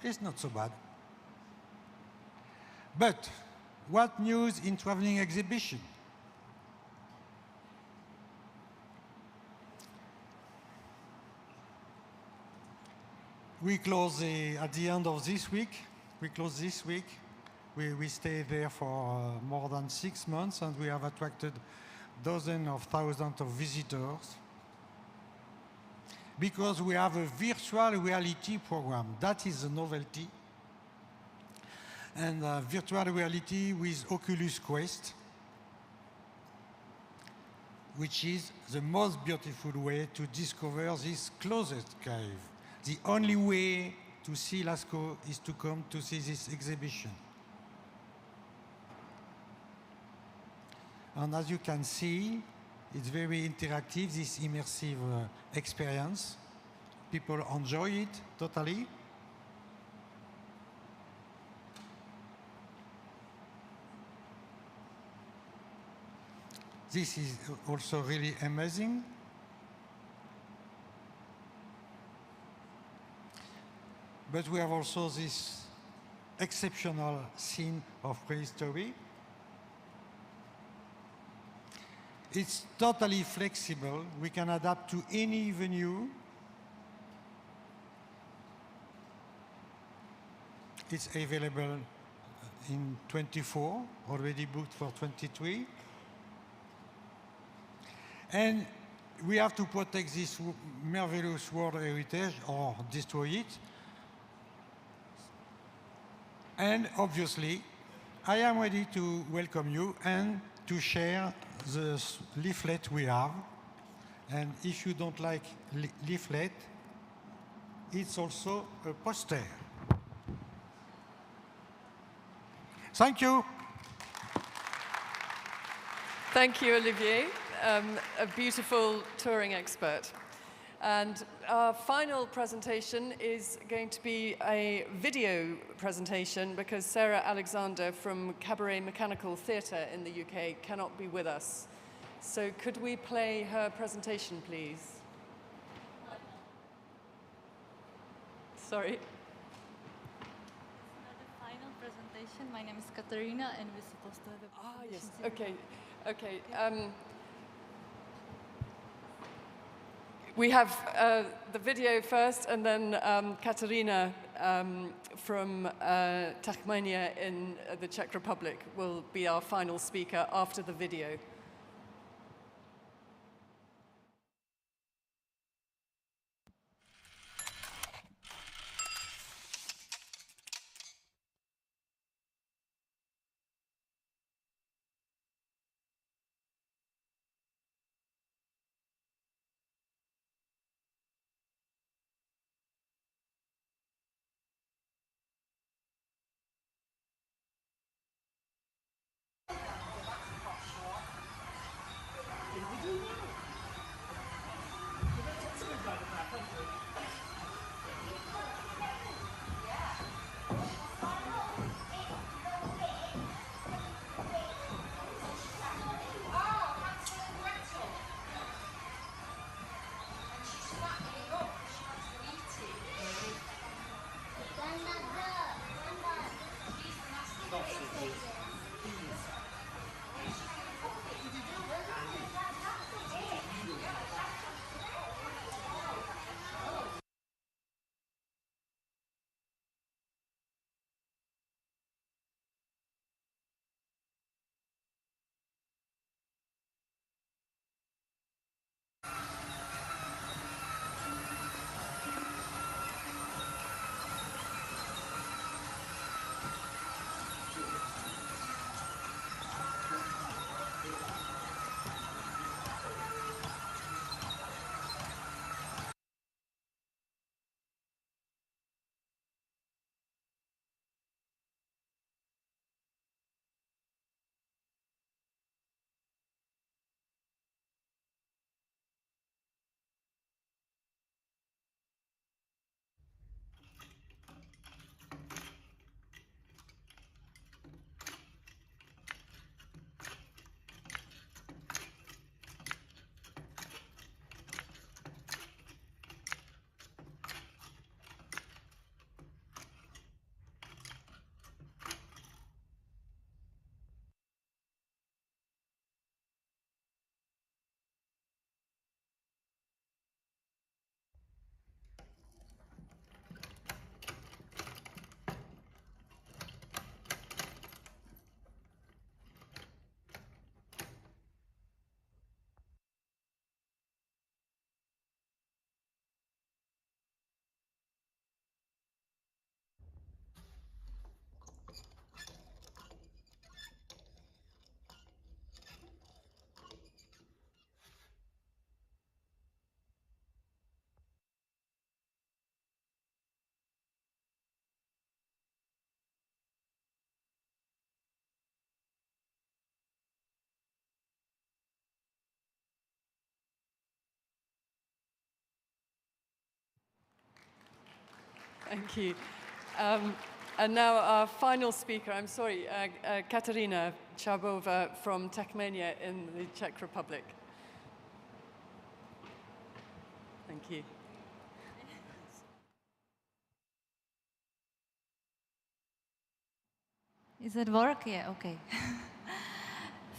it's not so bad. But what news in traveling exhibition? We close at the end of this week. We close this week. We stay there for more than 6 months, and we have attracted dozens of thousands of visitors because we have a virtual reality program. That is a novelty. And virtual reality with Oculus Quest, which is the most beautiful way to discover this closest cave. The only way to see Lascaux is to come to see this exhibition. And as you can see, it's very interactive, this immersive experience. People enjoy it totally. This is also really amazing. But we have also this exceptional scene of prehistory. It's totally flexible. We can adapt to any venue. It's available in 24, already booked for 23. And we have to protect this marvelous world heritage or destroy it. And obviously, I am ready to welcome you and to share the leaflet we have. And if you don't like leaflet, it's also a poster. Thank you. Thank you, Olivier, a beautiful touring expert. And our final presentation is going to be a video presentation because Sarah Alexander from Cabaret Mechanical Theatre in the UK cannot be with us. So could we play her presentation, please? Sorry. Final presentation. My name is Katarina, and we're supposed to have a presentation. Yes. Okay. Okay. We have the video first, and then Katarina from Tachmania in the Czech Republic will be our final speaker after the video. Thank you. And now our final speaker, I'm sorry, Katarina Chabova from Techmania in the Czech Republic. Thank you. Is it work? Yeah, okay.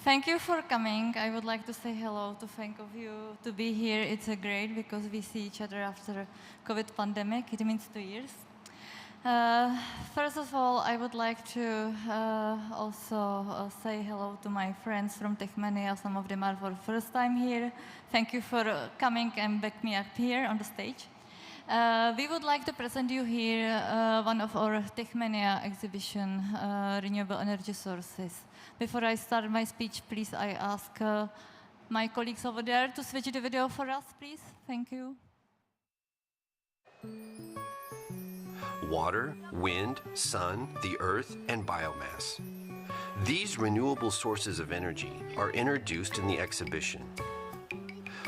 Thank you for coming. I would like to say hello to thank of you to be here. It's great because we see each other after COVID pandemic. It means 2 years. First of all, I would like to also say hello to my friends from Techmania. Some of them are for the first time here. Thank you for coming and back me up here on the stage. We would like to present you here one of our Techmania exhibition, renewable energy sources. Before I start my speech, please, I ask my colleagues over there to switch the video for us, please. Thank you. Water, wind, sun, the earth, and biomass. These renewable sources of energy are introduced in the exhibition.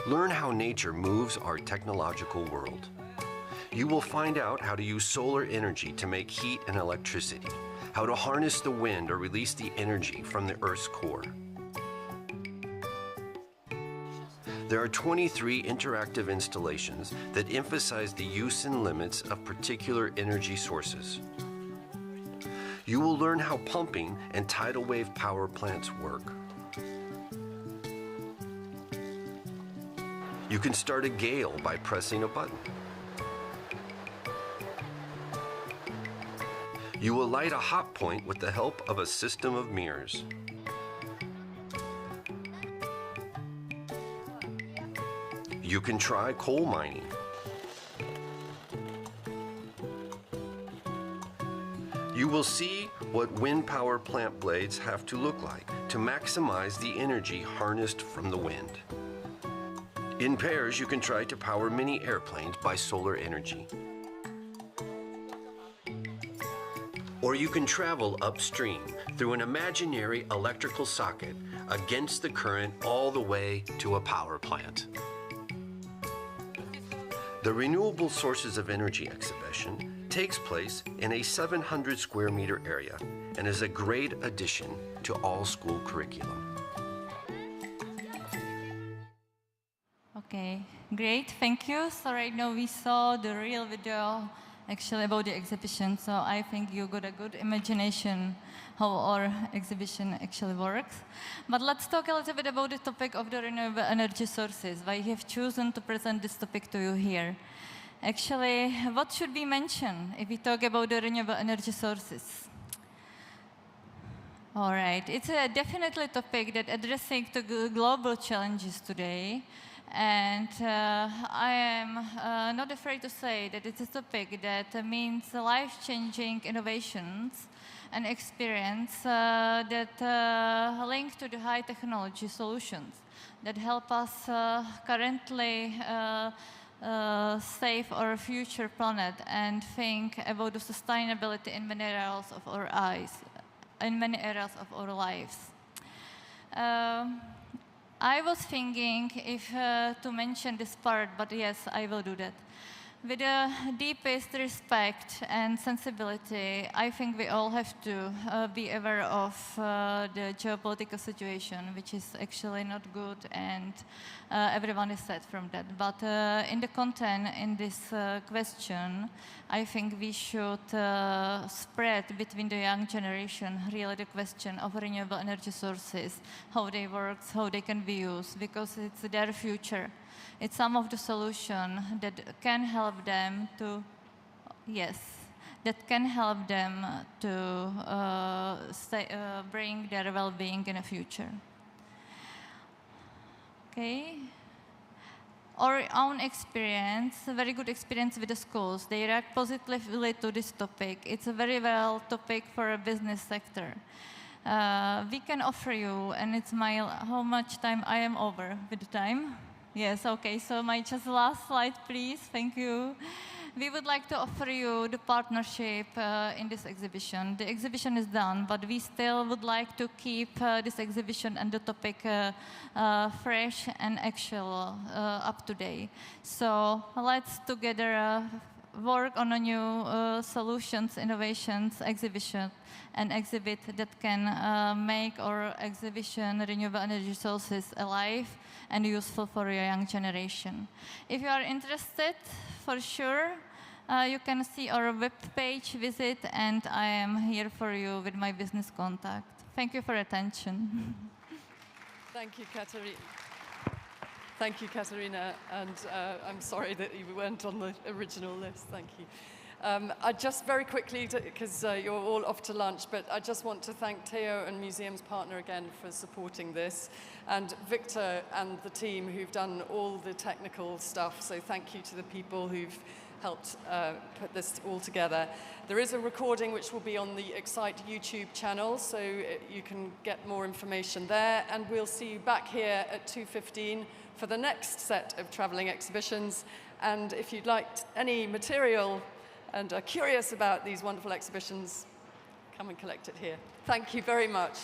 Learn how nature moves our technological world. You will find out how to use solar energy to make heat and electricity, how to harness the wind or release the energy from the Earth's core. There are 23 interactive installations that emphasize the use and limits of particular energy sources. You will learn how pumping and tidal wave power plants work. You can start a gale by pressing a button. You will light a hot point with the help of a system of mirrors. You can try coal mining. You will see what wind power plant blades have to look like to maximize the energy harnessed from the wind. In pairs, you can try to power mini airplanes by solar energy. Or you can travel upstream through an imaginary electrical socket against the current all the way to a power plant. The Renewable Sources of Energy exhibition takes place in a 700 square meter area and is a great addition to all school curriculum. Okay, great, thank you. So right now we saw the real video actually about the exhibition, so I think you got a good imagination how our exhibition actually works. But let's talk a little bit about the topic of the renewable energy sources, why I have chosen to present this topic to you here. Actually, what should we mention if we talk about the renewable energy sources? All right, it's a definitely topic that addressing the global challenges today. And I am not afraid to say that it's a topic that means life-changing innovations and experience that link to the high technology solutions that help us currently save our future planet and think about the sustainability in many areas of our lives. I was thinking if to mention this part, but yes, I will do that. With the deepest respect and sensibility, I think we all have to be aware of the geopolitical situation, which is actually not good, and everyone is sad from that. But in the content in this question, I think we should spread between the young generation really the question of renewable energy sources, how they work, how they can be used, because it's their future. It's some of the solution that can help them to, that can help them to bring their well-being in the future. Okay. Our own experience, a very good experience with the schools. They react positively to this topic. It's a very well topic for a business sector. We can offer you, and it's how much time I am over with the time? Yes, okay, so my just last slide, please. Thank you. We would like to offer you the partnership in this exhibition. The exhibition is done, but we still would like to keep this exhibition and the topic fresh and actual up to date. So let's together work on a new solutions, innovations, exhibition, and exhibit that can make our exhibition renewable energy sources alive and useful for your young generation. If you are interested, for sure, you can see our web page, visit, and I am here for you with my business contact. Thank you for attention. Thank you, Katarina. Thank you, Katarina, and I'm sorry that you weren't on the original list. Thank you. I just very quickly, because you're all off to lunch, but I just want to thank Theo and Museum's Partner again for supporting this, and Victor and the team who've done all the technical stuff. So thank you to the people who've helped put this all together. There is a recording which will be on the Excite YouTube channel, so you can get more information there, and we'll see you back here at 2:15 for the next set of traveling exhibitions. And if you'd like any material and are curious about these wonderful exhibitions, come and collect it here. Thank you very much.